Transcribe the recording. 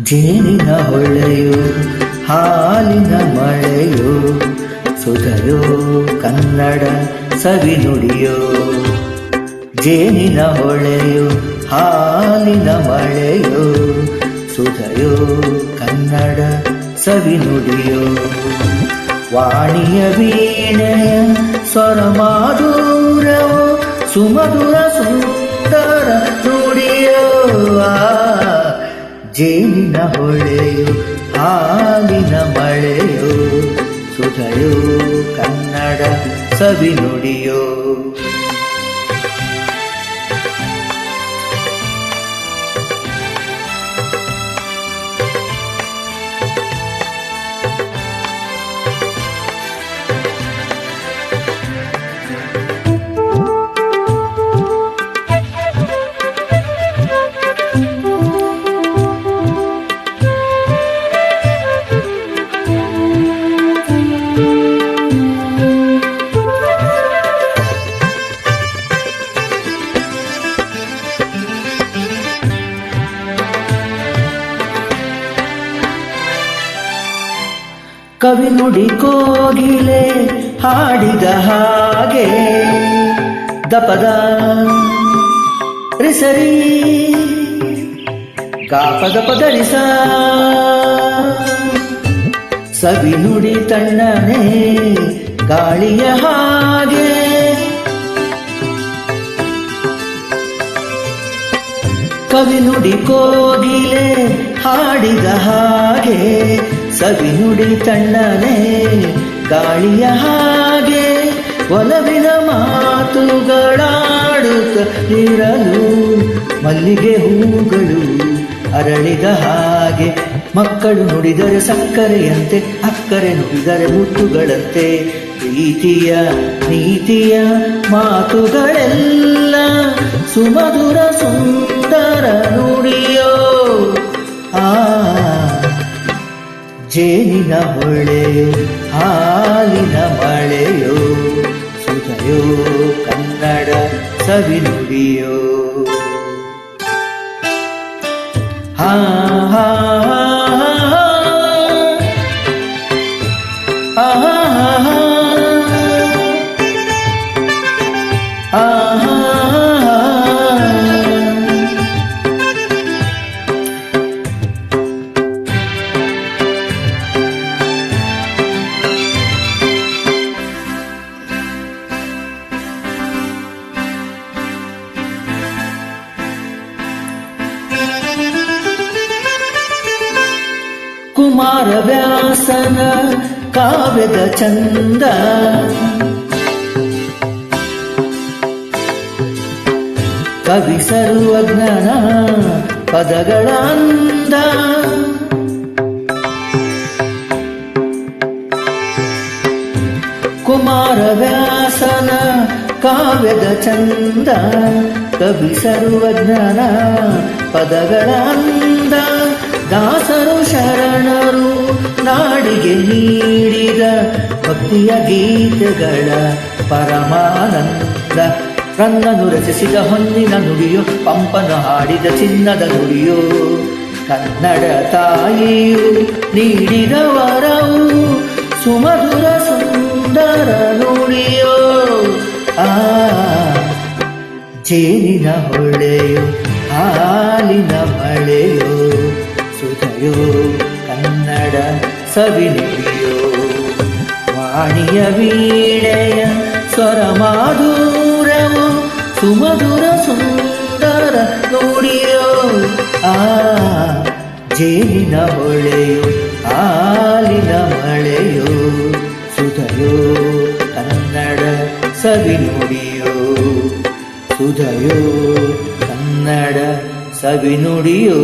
ಜೇನಿನ ಹೊಳೆಯೋ ಹಾಲಿನ ಮಳೆಯೋ ಸುಧಯೋ ಕನ್ನಡ ಸವಿ ನುಡಿಯೋ. ಜೇನಿನ ಹೊಳೆಯೋ ಹಾಲಿನ ಮಳೆಯೋ ಸುಧಯೋ ಕನ್ನಡ ಸವಿ ನುಡಿಯೋ. ವಾಣಿಯ ವೀಣೆಯ ಸ್ವರ ಮಾಧುರವೋ ಸುಮಧುರ ಸುಂದರ ನುಡಿಯೋ. ಜೇನಿನ ಹೊಳೆಯೋ ಹಾಲಿನ ಮಳೆಯೋ ಸುಧಯೋ ಕನ್ನಡ ಸವಿ ನುಡಿಯೋ. ಕವಿ ನುಡಿ ಕೋಗಿಲೆ ಹಾಡಿದ ಹಾಗೆ ದಪದ ರಿಸರಿ ಗಾಪದ ಪದರಿಸ. ಸವಿ ನುಡಿ ತಣ್ಣನೆ ಗಾಳಿಯ ಹಾಗೆ ಕವಿ ನುಡಿ ಕೋಗಿಲೆ ಹಾಡಿದ ಹಾಗೆ ಸವಿ ನುಡಿ ತಣ್ಣನೆ ಗಾಳಿಯ ಹಾಗೆ ಒಲವಿನ ಮಾತುಗಳಾಡುತ್ತ ಇರಲು ಮಲ್ಲಿಗೆ ಹೂಗಳು ಅರಳಿದ ಹಾಗೆ. ಮಕ್ಕಳು ನುಡಿದರೆ ಸಕ್ಕರೆಯಂತೆ ಅಕ್ಕರೆ ನುಡಿದರೆ ಮುತ್ತುಗಳಂತೆ. ಪ್ರೀತಿಯ ನೀತಿಯ ಮಾತುಗಳೆಲ್ಲ ಸುಮಧುರ ಸುಂದರ ನುಡಿಯೋ. ಜೇನಿನ ಹೊಳೆಯೋ ಹಾಲಿನ ಮಳೆಯೋ ಸುಧಯೋ ಕನ್ನಡ ಸವಿ ನುಡಿಯೋ. ಹಾ ಹಾ ಕುಮಾರವ್ಯಾಸನ ಕಾವ್ಯದ ಚಂದ ಕವಿ ಸರ್ವಜ್ಞನ ಪದಗಳ ಅಂದ. ಕುಮಾರವ್ಯಾಸನ ಕಾವ್ಯದ ಚಂದ ಕವಿ ಸರ್ವಜ್ಞನ ಪದಗಳ ಅಂದ. ದಾಸರು ಶರಣರು ನಾಡಿಗೆ ನೀಡಿದ ಭಕ್ತಿಯ ಗೀತೆಗಳ ಪರಮಾನಂದ. ರನ್ನನು ರಚಿಸಿದ ಹೊನ್ನಿನ ನುಡಿಯೋ ಪಂಪನ ಹಾಡಿದ ಚಿನ್ನದ ನುಡಿಯೋ. ಕನ್ನಡ ತಾಯಿಯು ನೀಡಿದ ವರವು ಸುಮಧುರ ಸುಂದರ ನುಡಿಯೋ. ಜೇನಿನ ಹೊಳೆಯೋ ಹಾಲಿನ ಮಳೆಯೋ ಸುಧಯೋ ಕನ್ನಡ ಸವಿ ನುಡಿಯೋ. ವಾಣಿಯ ವೀಣೆಯ ಸ್ವರ ಮಾಧುರವೋ ಸುಮಧುರ ಸುಂದರ ನುಡಿಯೋ. ಜೇನಿನ ಹೊಳೆಯೋ ಹಾಲಿನ ಮಳೆಯೋ ಸುಧಯೋ ಕನ್ನಡ ಸವಿ ನುಡಿಯೋ. ಸುಧಯೋ ಕನ್ನಡ ಸವಿ ನುಡಿಯೋ.